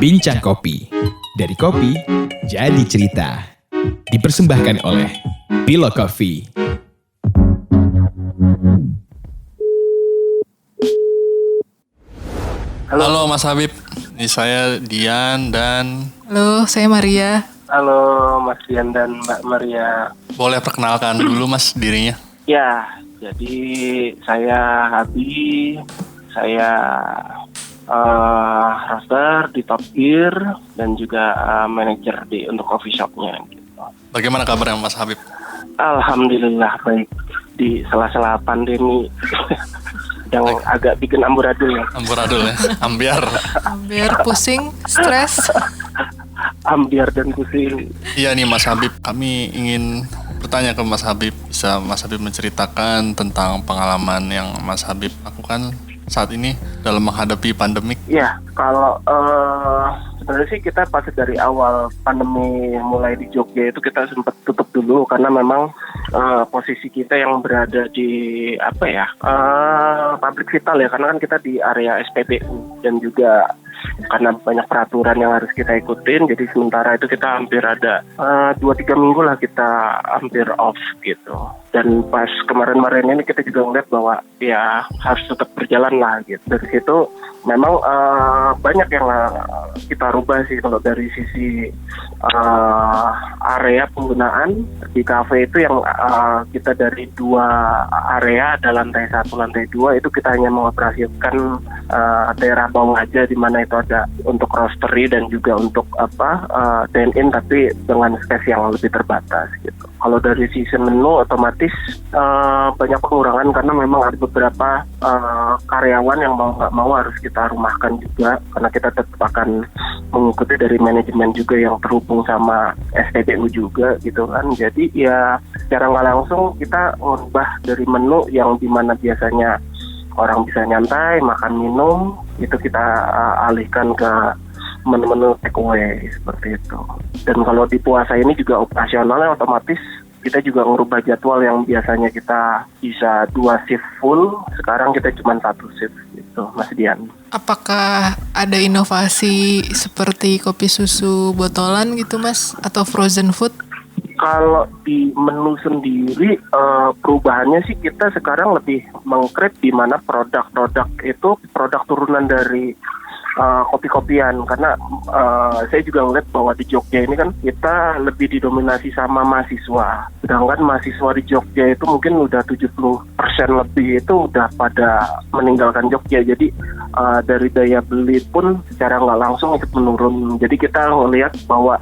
Bincang Kopi. Dari kopi, jadi cerita. Dipersembahkan oleh Bilo Coffee. Halo Mas Habib, ini saya Dian dan... Halo, saya Maria. Halo Mas Dian dan Mbak Maria. Boleh perkenalkan dulu Mas dirinya? Ya, jadi saya Habi, saya roaster di Top Gear dan juga manajer untuk coffee shopnya. Gitu. Bagaimana kabarnya Mas Habib? Alhamdulillah baik di sela-sela pandemi yang agak bikin amburadul ya. Amburadul ya, ambiar. Ambiar, pusing, stres. Ambiar dan pusing. Iya nih Mas Habib, kami ingin bertanya ke Mas Habib. Bisa Mas Habib menceritakan tentang pengalaman yang Mas Habib lakukan saat ini dalam menghadapi pandemik? Ya, kalau sebenarnya sih kita pas dari awal pandemi mulai di Jogja itu kita sempat tutup dulu karena memang posisi kita yang berada di pabrik vital ya, karena kan kita di area SPBU dan juga karena banyak peraturan yang harus kita ikutin, jadi sementara itu kita hampir ada 2-3 minggu lah kita hampir off gitu. Dan pas kemarin-kemarin ini kita juga ngeliat bahwa ya harus tetap berjalan lah gitu. Dari situ memang banyak yang kita rubah sih kalau dari sisi area penggunaan di kafe itu yang kita dari 2 area, ada lantai 1, lantai 2 itu kita hanya mengoperasikan daerah bawah aja di mana itu ada untuk roastery dan juga untuk dine-in tapi dengan space yang lebih terbatas gitu. Kalau dari sisi menu otomatis banyak pengurangan karena memang ada beberapa karyawan yang mau nggak mau harus kita rumahkan juga karena kita tetap akan mengikuti dari manajemen juga yang terhubung sama SPBU juga gitu kan. Jadi ya secara nggak langsung kita mengubah dari menu yang dimana biasanya orang bisa nyantai makan minum itu kita alihkan ke menu-menu take away seperti itu. Dan kalau di puasa ini juga operasionalnya otomatis kita juga ngerubah jadwal yang biasanya kita bisa 2 shift full, sekarang kita cuma 1 shift gitu, Mas Dian. Apakah ada inovasi seperti kopi susu botolan gitu Mas, atau frozen food? Kalau di menu sendiri perubahannya sih kita sekarang lebih meng-create di mana produk-produk itu produk turunan dari kopi-kopian karena saya juga ngeliat bahwa di Jogja ini kan kita lebih didominasi sama mahasiswa, sedangkan mahasiswa di Jogja itu mungkin udah 70% lebih itu udah pada meninggalkan Jogja, jadi dari daya beli pun secara nggak langsung ikut menurun. Jadi kita ngelihat bahwa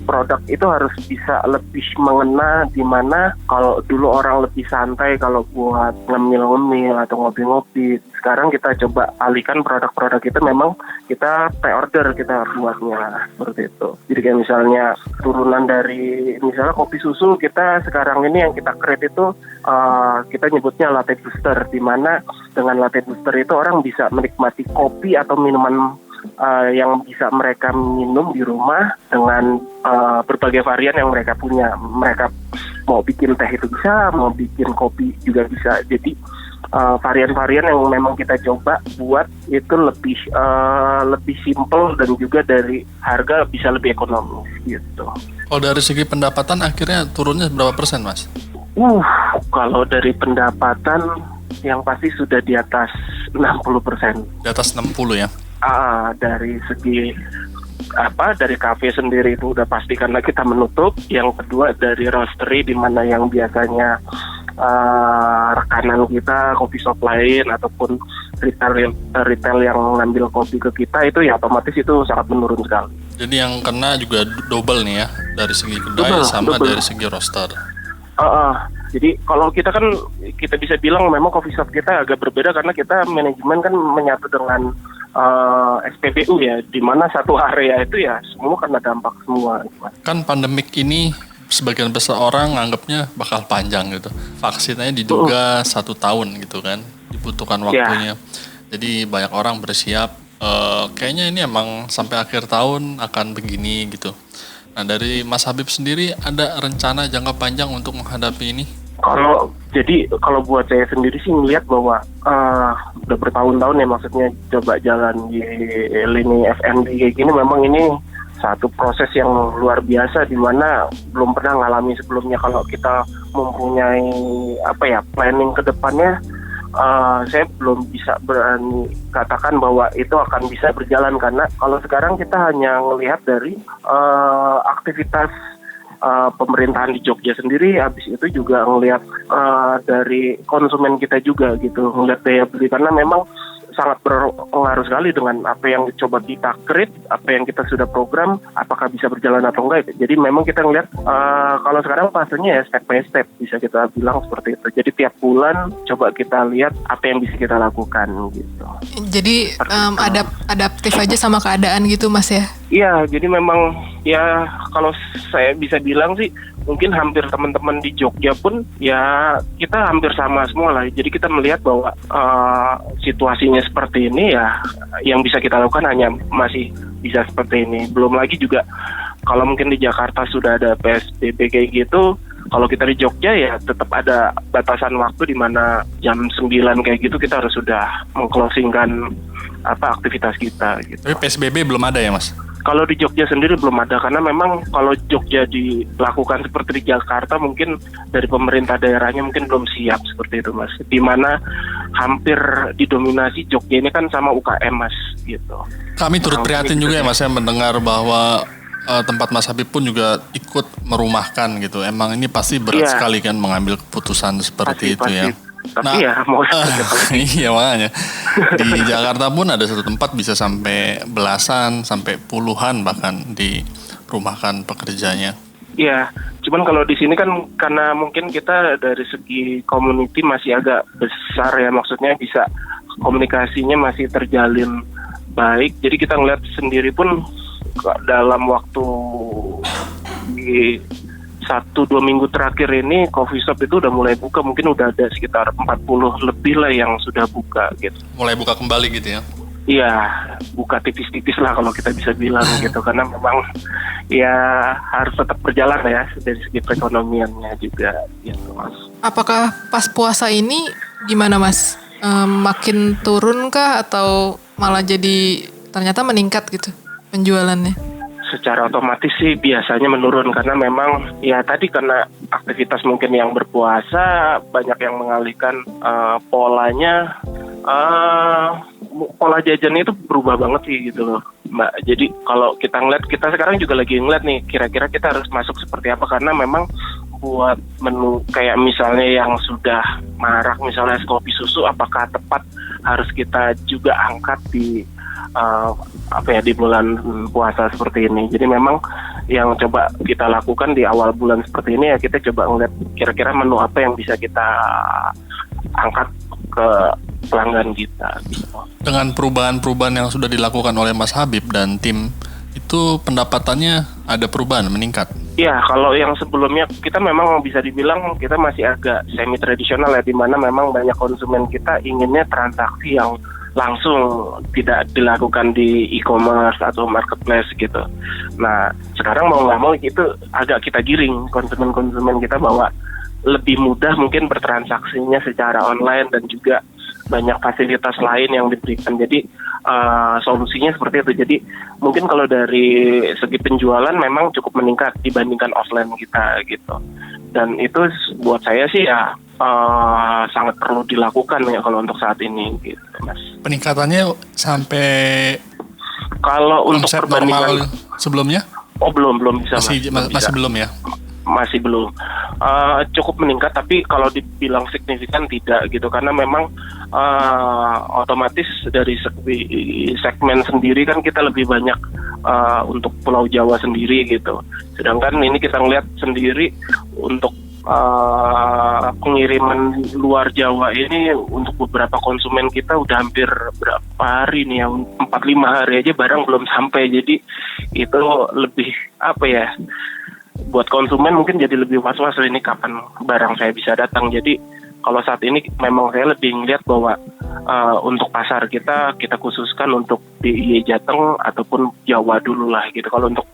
produk itu harus bisa lebih mengena di mana kalau dulu orang lebih santai kalau buat ngemil-ngemil atau ngopi-ngopi, sekarang kita coba alihkan produk-produk itu memang kita pre-order kita buatnya seperti itu. Jadi kayak misalnya turunan dari misalnya kopi susu kita sekarang ini yang kita create itu kita nyebutnya latte booster, di mana dengan latte booster itu orang bisa menikmati kopi atau minuman yang bisa mereka minum di rumah dengan berbagai varian yang mereka punya. Mereka mau bikin teh itu bisa, mau bikin kopi juga bisa. Jadi varian-varian yang memang kita coba buat itu lebih simple dan juga dari harga bisa lebih ekonomis gitu. Oh, dari segi pendapatan akhirnya turunnya berapa persen Mas? Kalau dari pendapatan yang pasti sudah di atas 60%. Di atas 60 ya? Dari segi dari kafe sendiri itu udah pasti karena kita menutup. Yang kedua dari roastery di mana yang biasanya rekanan kita kopi shop lain ataupun retail yang ngambil kopi ke kita itu ya otomatis itu sangat menurun sekali. Jadi yang kena juga double nih ya, dari segi kedai sama double. Dari segi roaster. Jadi kalau kita kan kita bisa bilang memang coffee shop kita agak berbeda karena kita manajemen kan menyatu dengan SPBU ya, di mana satu area itu ya semua kena dampak semua. Kan pandemik ini sebagian besar orang nganggapnya bakal panjang gitu. Vaksinnya diduga 1 tahun gitu kan, dibutuhkan waktunya. Jadi banyak orang bersiap, kayaknya ini emang sampai akhir tahun akan begini gitu. Nah dari Mas Habib sendiri ada rencana jangka panjang untuk menghadapi ini? Kalau buat saya sendiri sih ngelihat bahwa udah bertahun-tahun ya, maksudnya coba jalan di lini F&B kayak gini, memang ini satu proses yang luar biasa di mana belum pernah ngalami sebelumnya. Kalau kita mempunyai planning ke depannya, saya belum bisa berani katakan bahwa itu akan bisa berjalan, karena kalau sekarang kita hanya melihat dari aktivitas pemerintahan di Jogja sendiri, habis itu juga ngelihat dari konsumen kita juga gitu, ngelihat daya beli, karena memang sangat berpengaruh sekali dengan apa yang coba kita create, apa yang kita sudah program, apakah bisa berjalan atau enggak. Jadi memang kita ngelihat kalau sekarang fasenya ya step by step, bisa kita bilang seperti itu. Jadi tiap bulan coba kita lihat apa yang bisa kita lakukan gitu. Jadi adaptif aja sama keadaan gitu Mas ya? Iya, jadi memang ya kalau saya bisa bilang sih mungkin hampir teman-teman di Jogja pun ya kita hampir sama semua lah. Jadi kita melihat bahwa situasinya seperti ini ya, yang bisa kita lakukan hanya masih bisa seperti ini. Belum lagi juga kalau mungkin di Jakarta sudah ada PSBB kayak gitu, kalau kita di Jogja ya tetap ada batasan waktu di mana jam 9 kayak gitu kita harus sudah meng-closingkan aktivitas kita gitu. Tapi PSBB belum ada ya Mas? Kalau di Jogja sendiri belum ada, karena memang kalau Jogja dilakukan seperti di Jakarta, mungkin dari pemerintah daerahnya mungkin belum siap seperti itu Mas. Di mana hampir didominasi Jogja ini kan sama UKM Mas gitu. Kami turut prihatin juga ya Mas ya mendengar bahwa tempat Mas Habib pun juga ikut merumahkan gitu. Emang ini pasti berat sekali kan mengambil keputusan seperti itu ya. Tapi mau iya makanya di Jakarta pun ada satu tempat bisa sampai belasan sampai puluhan bahkan dirumahkan pekerjanya. Iya, cuman kalau di sini kan karena mungkin kita dari segi community masih agak besar ya, maksudnya bisa komunikasinya masih terjalin baik. Jadi kita ngeliat sendiri pun dalam waktu di 1-2 minggu terakhir ini coffee shop itu udah mulai buka, mungkin udah ada sekitar 40 lebih lah yang sudah buka gitu. Mulai buka kembali gitu ya? Iya, buka tipis-tipis lah kalau kita bisa bilang gitu, karena memang ya harus tetap berjalan ya dari segi perekonomiannya juga gitu Mas. Apakah pas puasa ini gimana Mas? Makin turun kah atau malah jadi ternyata meningkat gitu penjualannya? Secara otomatis sih biasanya menurun, karena memang ya tadi karena aktivitas mungkin yang berpuasa banyak yang mengalihkan polanya, pola jajannya itu berubah banget sih gitu loh Mbak. Jadi kalau kita ngeliat, kita sekarang juga lagi ngeliat nih kira-kira kita harus masuk seperti apa, karena memang buat menu kayak misalnya yang sudah marak misalnya es kopi susu, apakah tepat harus kita juga angkat di di bulan puasa seperti ini. Jadi memang yang coba kita lakukan di awal bulan seperti ini ya, kita coba ngeliat kira-kira menu apa yang bisa kita angkat ke pelanggan kita gitu. Dengan perubahan-perubahan yang sudah dilakukan oleh Mas Habib dan tim, itu pendapatannya ada perubahan, meningkat? Ya, kalau yang sebelumnya kita memang bisa dibilang kita masih agak semi tradisional ya, di mana memang banyak konsumen kita inginnya transaksi yang langsung, tidak dilakukan di e-commerce atau marketplace gitu. Nah, sekarang mau nggak mau itu agak kita giring konsumen-konsumen kita bahwa lebih mudah mungkin bertransaksinya secara online dan juga banyak fasilitas lain yang diberikan. Jadi solusinya seperti itu. Jadi mungkin kalau dari segi penjualan memang cukup meningkat dibandingkan offline kita gitu. Dan itu buat saya sih ya sangat perlu dilakukan ya kalau untuk saat ini gitu Mas. Peningkatannya sampai kalau untuk normal sebelumnya? Oh belum bisa masih belum ya? Masih belum cukup meningkat, tapi kalau dibilang signifikan tidak gitu, karena memang otomatis dari segmen sendiri kan kita lebih banyak untuk Pulau Jawa sendiri gitu, sedangkan ini kita ngelihat sendiri untuk pengiriman luar Jawa ini untuk beberapa konsumen kita udah hampir berapa hari nih ya, 4-5 hari aja barang belum sampai. Jadi itu lebih buat konsumen mungkin jadi lebih was-was ini kapan barang saya bisa datang. Jadi kalau saat ini memang saya lebih ngeliat bahwa untuk pasar kita khususkan untuk di Jateng ataupun Jawa dulu lah gitu. Kalau untuk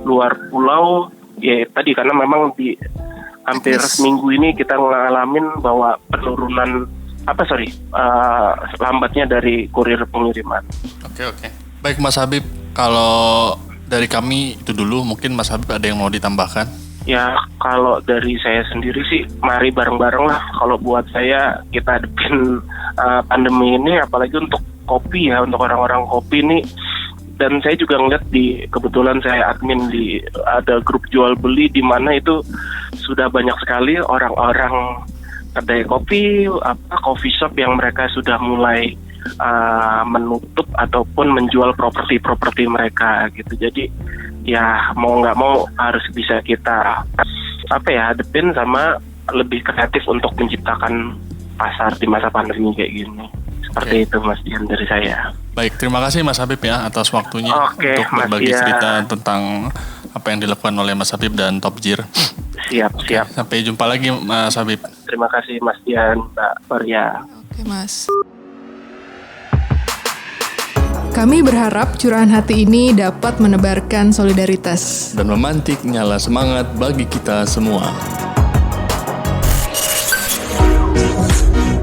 luar pulau ya tadi karena memang di hampir Teknis. seminggu ini kita ngalamin bahwa penurunan lambatnya dari kurir pengiriman. Oke. Baik Mas Habib, kalau dari kami itu dulu, mungkin Mas Habib ada yang mau ditambahkan? Ya, kalau dari saya sendiri sih, mari bareng-bareng lah. Kalau buat saya, kita hadapin pandemi ini, apalagi untuk kopi ya, untuk orang-orang kopi ini. Dan saya juga ngeliat kebetulan saya admin ada grup jual beli di mana itu sudah banyak sekali orang-orang kedai kopi, coffee shop yang mereka sudah mulai menutup ataupun menjual properti mereka gitu. Jadi ya mau nggak mau harus bisa kita hadepin sama lebih kreatif untuk menciptakan pasar di masa pandemi kayak gini. Seperti itu Mas Dian dari saya. Baik, terima kasih Mas Habib ya atas waktunya untuk Mas berbagi Dian. cerita tentang apa yang dilakukan oleh Mas Habib dan Topjir. Siap. Sampai jumpa lagi Mas Habib. Terima kasih Mas Dian, Mbak Maria. Oke Mas. Kami berharap curahan hati ini dapat menebarkan solidaritas. Dan memantik nyala semangat bagi kita semua.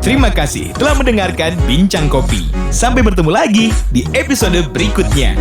Terima kasih telah mendengarkan Bincang Kopi. Sampai bertemu lagi di episode berikutnya.